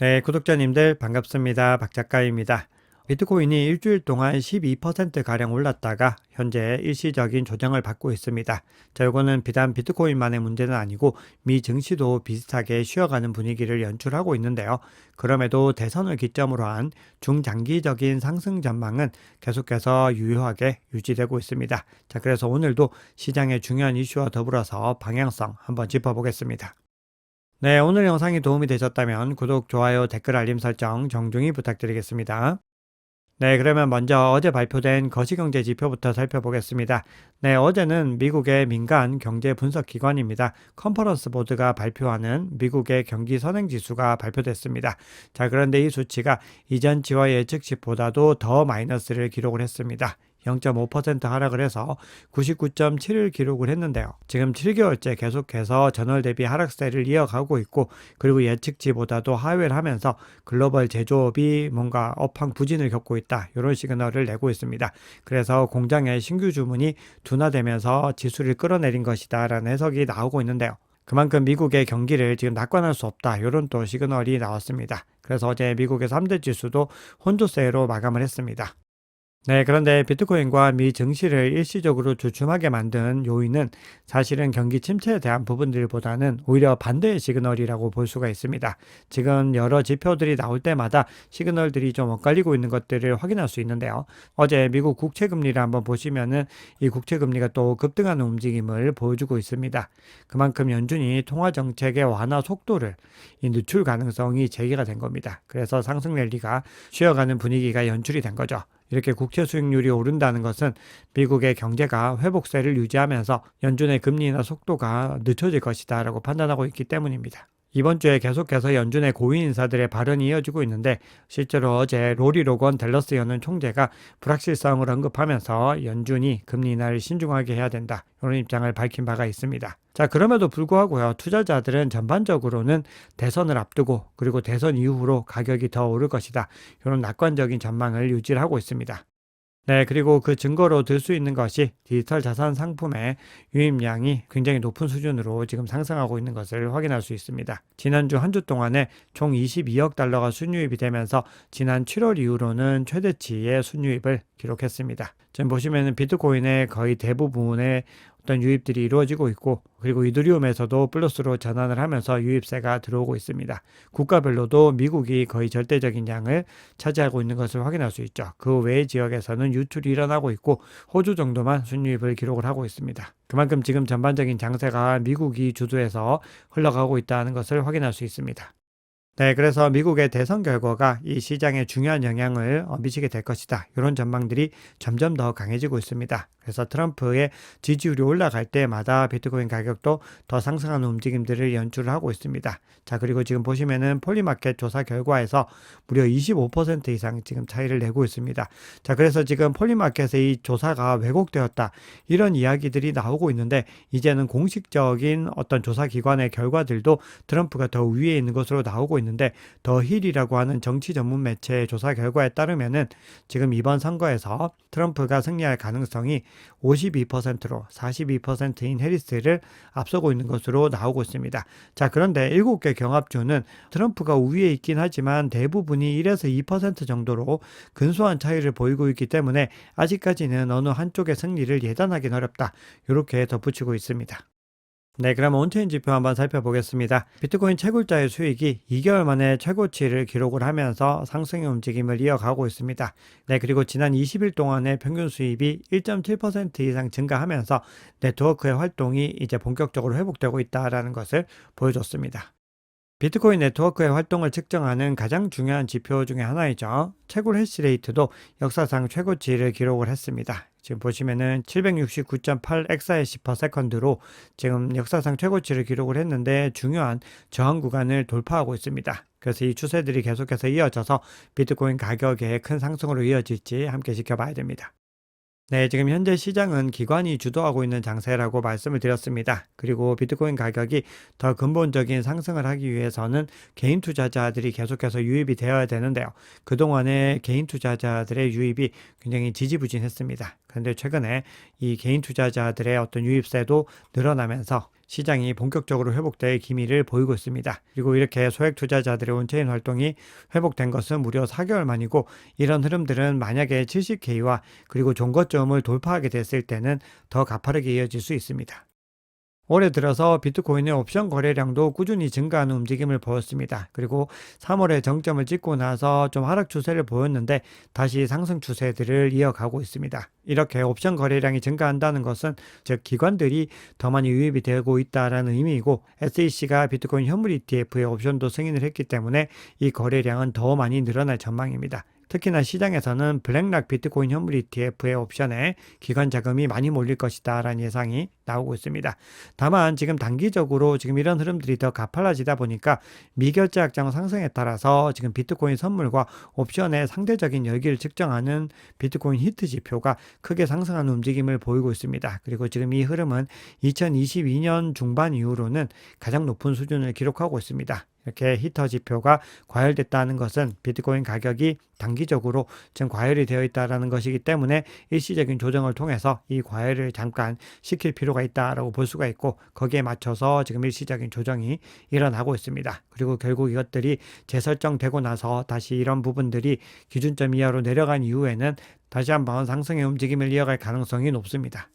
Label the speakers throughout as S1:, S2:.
S1: 네, 구독자님들 반갑습니다. 박 작가입니다. 비트코인이 일주일 동안 12%가량 올랐다가 현재 일시적인 조정을 받고 있습니다. 자, 이거는 비단 비트코인만의 문제는 아니고 미 증시도 비슷하게 쉬어가는 분위기를 연출하고 있는데요. 그럼에도 대선을 기점으로 한 중장기적인 상승 전망은 계속해서 유효하게 유지되고 있습니다. 자, 그래서 오늘도 시장의 중요한 이슈와 더불어서 방향성 한번 짚어보겠습니다. 네, 오늘 영상이 도움이 되셨다면 구독, 좋아요, 댓글 알림 설정 정중히 부탁드리겠습니다. 네, 그러면 먼저 어제 발표된 거시경제 지표부터 살펴보겠습니다. 네, 어제는 미국의 민간 경제 분석 기관입니다. 컨퍼런스 보드가 발표하는 미국의 경기 선행 지수가 발표됐습니다. 자, 그런데 이 수치가 이전치와 예측치보다도 더 마이너스를 기록을 했습니다. 0.5% 하락을 해서 99.7을 기록을 했는데요. 지금 7개월째 계속해서 전월 대비 하락세를 이어가고 있고, 그리고 예측치보다도 하회를 하면서 글로벌 제조업이 뭔가 업황 부진을 겪고 있다, 이런 시그널을 내고 있습니다. 그래서 공장의 신규 주문이 둔화되면서 지수를 끌어내린 것이다 라는 해석이 나오고 있는데요. 그만큼 미국의 경기를 지금 낙관할 수 없다, 이런 또 시그널이 나왔습니다. 그래서 어제 미국의 3대 지수도 혼조세로 마감을 했습니다. 네, 그런데 비트코인과 미 증시를 일시적으로 주춤하게 만든 요인은 사실은 경기 침체에 대한 부분들보다는 오히려 반대의 시그널이라고 볼 수가 있습니다. 지금 여러 지표들이 나올 때마다 시그널들이 좀 엇갈리고 있는 것들을 확인할 수 있는데요. 어제 미국 국채금리를 한번 보시면은 이 국채금리가 또 급등하는 움직임을 보여주고 있습니다. 그만큼 연준이 통화정책의 완화 속도를 늦출 가능성이 제기가 된 겁니다. 그래서 상승 랠리가 쉬어가는 분위기가 연출이 된 거죠. 이렇게 국채 수익률이 오른다는 것은 미국의 경제가 회복세를 유지하면서 연준의 금리 인하 속도가 늦춰질 것이다 라고 판단하고 있기 때문입니다. 이번 주에 계속해서 연준의 고위 인사들의 발언이 이어지고 있는데, 실제로 어제 로리 로건 댈러스 연은 총재가 불확실성을 언급하면서 연준이 금리 인하를 신중하게 해야 된다, 이런 입장을 밝힌 바가 있습니다. 자, 그럼에도 불구하고요, 투자자들은 전반적으로는 대선을 앞두고 그리고 대선 이후로 가격이 더 오를 것이다, 이런 낙관적인 전망을 유지하고 있습니다. 네, 그리고 그 증거로 들 수 있는 것이 디지털 자산 상품의 유입량이 굉장히 높은 수준으로 지금 상승하고 있는 것을 확인할 수 있습니다. 지난주 한 주 동안에 총 22억 달러가 순유입이 되면서 지난 7월 이후로는 최대치의 순유입을 기록했습니다. 지금 보시면은 비트코인의 거의 대부분의 어떤 유입들이 이루어지고 있고, 그리고 이더리움에서도 플러스로 전환을 하면서 유입세가 들어오고 있습니다. 국가별로도 미국이 거의 절대적인 양을 차지하고 있는 것을 확인할 수 있죠. 그 외의 지역에서는 유출이 일어나고 있고, 호주 정도만 순유입을 기록을 하고 있습니다. 그만큼 지금 전반적인 장세가 미국이 주도해서 흘러가고 있다는 것을 확인할 수 있습니다. 네, 그래서 미국의 대선 결과가 이 시장에 중요한 영향을 미치게 될 것이다, 이런 전망들이 점점 더 강해지고 있습니다. 그래서 트럼프의 지지율이 올라갈 때마다 비트코인 가격도 더 상승하는 움직임들을 연출을 하고 있습니다. 자, 그리고 지금 보시면은 폴리마켓 조사 결과에서 무려 25% 이상 지금 차이를 내고 있습니다. 자, 그래서 지금 폴리마켓의 이 조사가 왜곡되었다, 이런 이야기들이 나오고 있는데, 이제는 공식적인 어떤 조사 기관의 결과들도 트럼프가 더 위에 있는 것으로 나오고 있는데, 더 힐이라고 하는 정치 전문 매체의 조사 결과에 따르면은 지금 이번 선거에서 트럼프가 승리할 가능성이 52%로 42%인 해리스를 앞서고 있는 것으로 나오고 있습니다. 자, 그런데 7개 경합주는 트럼프가 우위에 있긴 하지만 대부분이 1에서 2% 정도로 근소한 차이를 보이고 있기 때문에 아직까지는 어느 한쪽의 승리를 예단하기는 어렵다, 이렇게 덧붙이고 있습니다. 네, 그럼 온체인 지표 한번 살펴보겠습니다. 비트코인 채굴자의 수익이 2개월 만에 최고치를 기록을 하면서 상승의 움직임을 이어가고 있습니다. 네, 그리고 지난 20일 동안의 평균 수입이 1.7% 이상 증가하면서 네트워크의 활동이 이제 본격적으로 회복되고 있다는 것을 보여줬습니다. 비트코인 네트워크의 활동을 측정하는 가장 중요한 지표 중에 하나이죠. 채굴 해시레이트도 역사상 최고치를 기록을 했습니다. 지금 보시면은 769.8 엑사해시/세컨드로 지금 역사상 최고치를 기록을 했는데, 중요한 저항 구간을 돌파하고 있습니다. 그래서 이 추세들이 계속해서 이어져서 비트코인 가격의 큰 상승으로 이어질지 함께 지켜봐야 됩니다. 네, 지금 현재 시장은 기관이 주도하고 있는 장세라고 말씀을 드렸습니다. 그리고 비트코인 가격이 더 근본적인 상승을 하기 위해서는 개인 투자자들이 계속해서 유입이 되어야 되는데요. 그동안에 개인 투자자들의 유입이 굉장히 지지부진했습니다. 그런데 최근에 이 개인 투자자들의 어떤 유입세도 늘어나면서 시장이 본격적으로 회복될 기미를 보이고 있습니다. 그리고 이렇게 소액 투자자들의 온체인 활동이 회복된 것은 무려 4개월 만이고, 이런 흐름들은 만약에 70K와 그리고 종거점을 돌파하게 됐을 때는 더 가파르게 이어질 수 있습니다. 올해 들어서 비트코인의 옵션 거래량도 꾸준히 증가하는 움직임을 보였습니다. 그리고 3월에 정점을 찍고 나서 좀 하락 추세를 보였는데 다시 상승 추세들을 이어가고 있습니다. 이렇게 옵션 거래량이 증가한다는 것은 즉 기관들이 더 많이 유입이 되고 있다는 의미이고, SEC가 비트코인 현물 ETF의 옵션도 승인을 했기 때문에 이 거래량은 더 많이 늘어날 전망입니다. 특히나 시장에서는 블랙락 비트코인 현물 ETF의 옵션에 기관 자금이 많이 몰릴 것이다 라는 예상이 나오고 있습니다. 다만 지금 단기적으로 지금 이런 흐름들이 더 가팔라지다 보니까 미결제 확장 상승에 따라서 지금 비트코인 선물과 옵션의 상대적인 열기를 측정하는 비트코인 히트 지표가 크게 상승하는 움직임을 보이고 있습니다. 그리고 지금 이 흐름은 2022년 중반 이후로는 가장 높은 수준을 기록하고 있습니다. 이렇게 히터 지표가 과열됐다는 것은 비트코인 가격이 단기적으로 지금 과열이 되어 있다는 것이기 때문에 일시적인 조정을 통해서 이 과열을 잠깐 시킬 필요가 있다라고 볼 수가 있고, 거기에 맞춰서 지금 일시적인 조정이 일어나고 있습니다. 그리고 결국 이것들이 재설정되고 나서 다시 이런 부분들이 기준점 이하로 내려간 이후에는 다시 한번 상승의 움직임을 이어갈 가능성이 높습니다.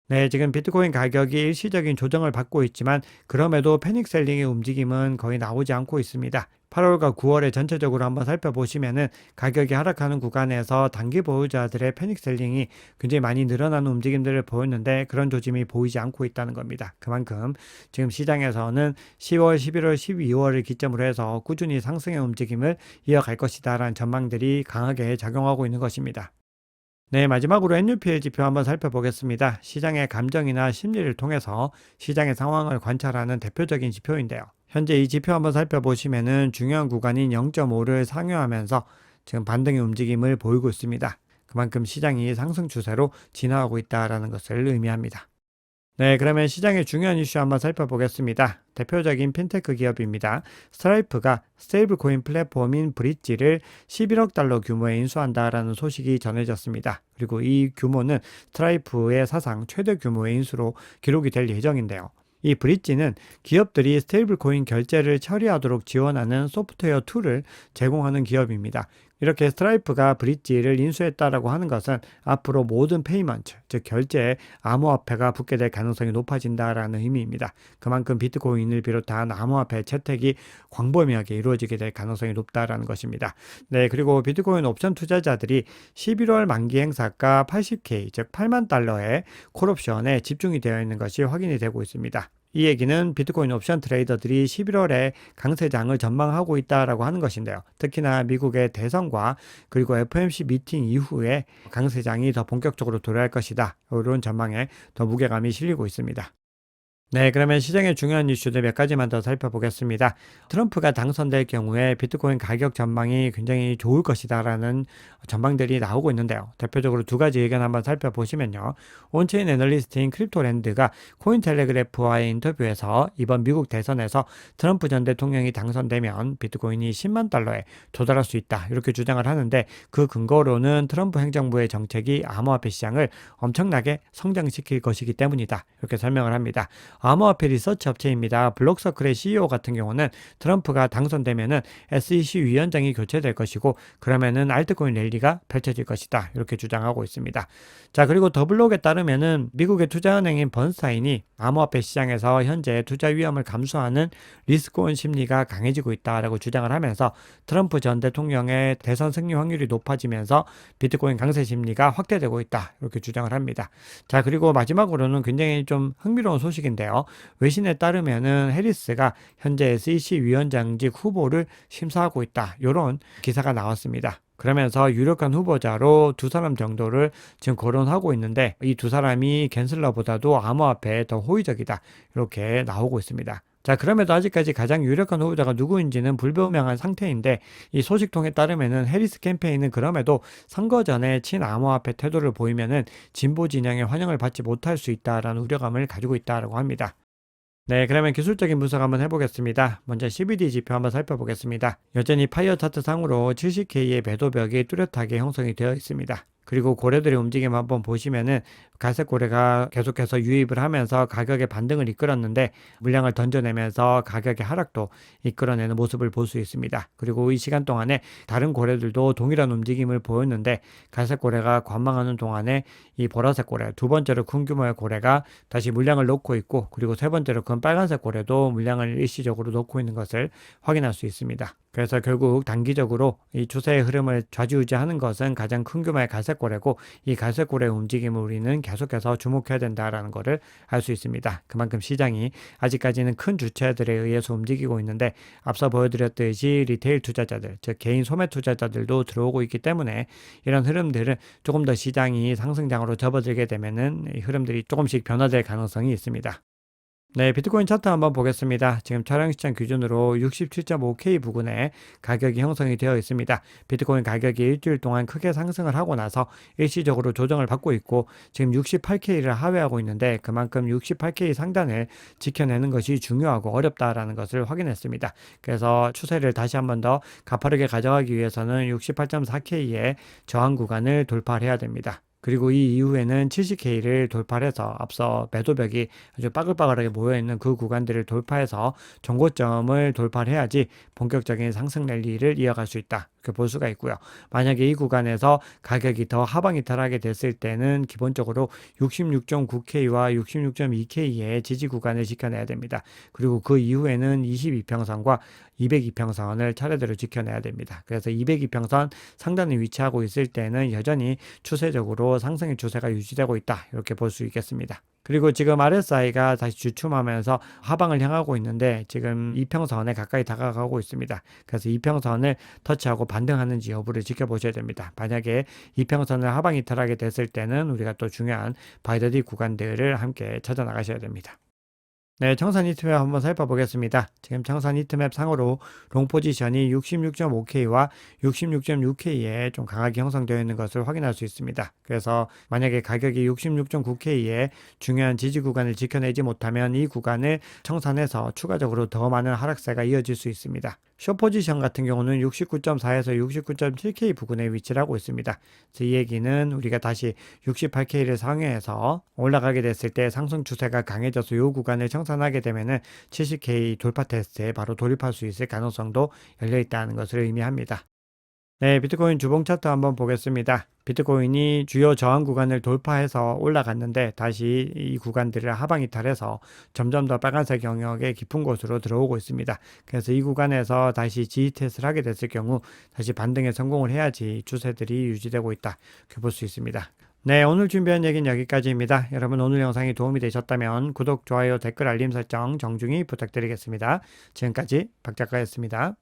S1: 네, 지금 비트코인 가격이 일시적인 조정을 받고 있지만 그럼에도 패닉 셀링의 움직임은 거의 나오지 않고 있습니다. 8월과 9월에 전체적으로 한번 살펴보시면은 가격이 하락하는 구간에서 단기 보유자들의 패닉 셀링이 굉장히 많이 늘어나는 움직임들을 보였는데 그런 조짐이 보이지 않고 있다는 겁니다. 그만큼 지금 시장에서는 10월, 11월, 12월을 기점으로 해서 꾸준히 상승의 움직임을 이어갈 것이다라는 전망들이 강하게 작용하고 있는 것입니다. 네, 마지막으로 NUPL 지표 한번 살펴보겠습니다. 시장의 감정이나 심리를 통해서 시장의 상황을 관찰하는 대표적인 지표인데요. 현재 이 지표 한번 살펴보시면은 중요한 구간인 0.5를 상회하면서 지금 반등의 움직임을 보이고 있습니다. 그만큼 시장이 상승 추세로 진화하고 있다는 것을 의미합니다. 네, 그러면 시장의 중요한 이슈 한번 살펴보겠습니다. 대표적인 핀테크 기업입니다. 스트라이프가 스테이블 코인 플랫폼인 브릿지를 11억 달러 규모에 인수한다라는 소식이 전해졌습니다. 그리고 이 규모는 스트라이프의 사상 최대 규모의 인수로 기록이 될 예정인데요. 이 브릿지는 기업들이 스테이블 코인 결제를 처리하도록 지원하는 소프트웨어 툴을 제공하는 기업입니다. 이렇게 스트라이프가 브릿지를 인수했다라고 하는 것은 앞으로 모든 페이먼트, 즉 결제에 암호화폐가 붙게 될 가능성이 높아진다라는 의미입니다. 그만큼 비트코인을 비롯한 암호화폐 채택이 광범위하게 이루어지게 될 가능성이 높다라는 것입니다. 네, 그리고 비트코인 옵션 투자자들이 11월 만기 행사가 80K, 즉 8만 달러의 콜옵션에 집중이 되어 있는 것이 확인이 되고 있습니다. 이 얘기는 비트코인 옵션 트레이더들이 11월에 강세장을 전망하고 있다라고 하는 것인데요. 특히나 미국의 대선과 그리고 FOMC 미팅 이후에 강세장이 더 본격적으로 도래할 것이다. 이런 전망에 더 무게감이 실리고 있습니다. 네, 그러면 시장의 중요한 이슈들 몇 가지만 더 살펴보겠습니다. 트럼프가 당선될 경우에 비트코인 가격 전망이 굉장히 좋을 것이다라는 전망들이 나오고 있는데요. 대표적으로 두 가지 의견 한번 살펴보시면요. 온체인 애널리스트인 크립토랜드가 코인텔레그래프와의 인터뷰에서 이번 미국 대선에서 트럼프 전 대통령이 당선되면 비트코인이 10만 달러에 도달할 수 있다. 이렇게 주장을 하는데 그 근거로는 트럼프 행정부의 정책이 암호화폐 시장을 엄청나게 성장시킬 것이기 때문이다. 이렇게 설명을 합니다. 암호화폐 리서치 업체입니다. 블록서클의 CEO 같은 경우는 트럼프가 당선되면은 SEC 위원장이 교체될 것이고 그러면은 알트코인 랠리가 펼쳐질 것이다. 이렇게 주장하고 있습니다. 자, 그리고 더블록에 따르면은 미국의 투자은행인 번스타인이 암호화폐 시장에서 현재 투자 위험을 감수하는 리스크온 심리가 강해지고 있다라고 주장을 하면서 트럼프 전 대통령의 대선 승리 확률이 높아지면서 비트코인 강세 심리가 확대되고 있다. 이렇게 주장을 합니다. 자, 그리고 마지막으로는 굉장히 좀 흥미로운 소식인데요. 외신에 따르면은 해리스가 현재 SEC 위원장직 후보를 심사하고 있다. 이런 기사가 나왔습니다. 그러면서 유력한 후보자로 두 사람 정도를 지금 거론하고 있는데 이 두 사람이 갠슬러보다도 암호화폐에 더 호의적이다. 이렇게 나오고 있습니다. 자, 그럼에도 아직까지 가장 유력한 후보자가 누구인지는 불분명한 상태인데 이 소식통에 따르면은 해리스 캠페인은 그럼에도 선거 전에 친암호화폐 태도를 보이면은 진보 진영의 환영을 받지 못할 수 있다라는 우려감을 가지고 있다라고 합니다. 네, 그러면 기술적인 분석 한번 해보겠습니다. 먼저 CBD 지표 한번 살펴보겠습니다. 여전히 파이어 차트 상으로 70K의 매도벽이 뚜렷하게 형성이 되어 있습니다. 그리고 고래들의 움직임 한번 보시면은 갈색 고래가 계속해서 유입을 하면서 가격의 반등을 이끌었는데 물량을 던져내면서 가격의 하락도 이끌어내는 모습을 볼 수 있습니다. 그리고 이 시간 동안에 다른 고래들도 동일한 움직임을 보였는데 갈색 고래가 관망하는 동안에 이 보라색 고래, 두 번째로 큰 규모의 고래가 다시 물량을 놓고 있고, 그리고 세 번째로 큰 빨간색 고래도 물량을 일시적으로 놓고 있는 것을 확인할 수 있습니다. 그래서 결국 단기적으로 이 추세의 흐름을 좌지우지하는 것은 가장 큰 규모의 갈색고래고, 이 갈색고래의 움직임을 우리는 계속해서 주목해야 된다라는 것을 알 수 있습니다. 그만큼 시장이 아직까지는 큰 주체들에 의해서 움직이고 있는데, 앞서 보여드렸듯이 리테일 투자자들, 즉 개인 소매 투자자들도 들어오고 있기 때문에 이런 흐름들은 조금 더 시장이 상승장으로 접어들게 되면은 이 흐름들이 조금씩 변화될 가능성이 있습니다. 네, 비트코인 차트 한번 보겠습니다. 지금 촬영 시점 기준으로 67.5K 부근에 가격이 형성이 되어 있습니다. 비트코인 가격이 일주일 동안 크게 상승을 하고 나서 일시적으로 조정을 받고 있고, 지금 68K를 하회하고 있는데 그만큼 68K 상단을 지켜내는 것이 중요하고 어렵다라는 것을 확인했습니다. 그래서 추세를 다시 한번 더 가파르게 가져가기 위해서는 68.4K의 저항 구간을 돌파해야 됩니다. 그리고 이 이후에는 70K를 돌파해서 앞서 매도벽이 아주 빠글빠글하게 모여있는 그 구간들을 돌파해서 정고점을 돌파해야지 본격적인 상승 랠리를 이어갈 수 있다, 이렇게 볼 수가 있고요. 만약에 이 구간에서 가격이 더 하방 이탈하게 됐을 때는 기본적으로 66.9K와 66.2K의 지지 구간을 지켜내야 됩니다. 그리고 그 이후에는 22평선과 202평선을 차례대로 지켜내야 됩니다. 그래서 202평선 상단에 위치하고 있을 때는 여전히 추세적으로 상승의 추세가 유지되고 있다, 이렇게 볼 수 있겠습니다. 그리고 지금 RSI가 다시 주춤하면서 하방을 향하고 있는데 지금 이평선에 가까이 다가가고 있습니다. 그래서 이평선을 터치하고 반등하는지 여부를 지켜보셔야 됩니다. 만약에 이평선을 하방 이탈하게 됐을 때는 우리가 또 중요한 바이더디 구간들을 함께 찾아 나가셔야 됩니다. 네, 청산 히트맵 한번 살펴보겠습니다. 지금 청산 히트맵 상으로 롱 포지션이 66.5K와 66.6K에 좀 강하게 형성되어 있는 것을 확인할 수 있습니다. 그래서 만약에 가격이 66.9K의 중요한 지지 구간을 지켜내지 못하면 이 구간을 청산해서 추가적으로 더 많은 하락세가 이어질 수 있습니다. 숏 포지션 같은 경우는 69.4에서 69.7K 부근에 위치를 하고 있습니다. 이 얘기는 우리가 다시 68K를 상회해서 올라가게 됐을 때 상승 추세가 강해져서 이 구간을 청산하게 되면은 70K 돌파 테스트에 바로 돌입할 수 있을 가능성도 열려 있다는 것을 의미합니다. 네, 비트코인 주봉 차트 한번 보겠습니다. 비트코인이 주요 저항 구간을 돌파해서 올라갔는데 다시 이 구간들을 하방 이탈해서 점점 더 빨간색 영역의 깊은 곳으로 들어오고 있습니다. 그래서 이 구간에서 다시 지지 테스트를 하게 됐을 경우 다시 반등에 성공을 해야지 추세들이 유지되고 있다, 이렇게 볼 수 있습니다. 네, 오늘 준비한 얘기는 여기까지입니다. 여러분 오늘 영상이 도움이 되셨다면 구독, 좋아요, 댓글, 알림 설정 정중히 부탁드리겠습니다. 지금까지 박 작가였습니다.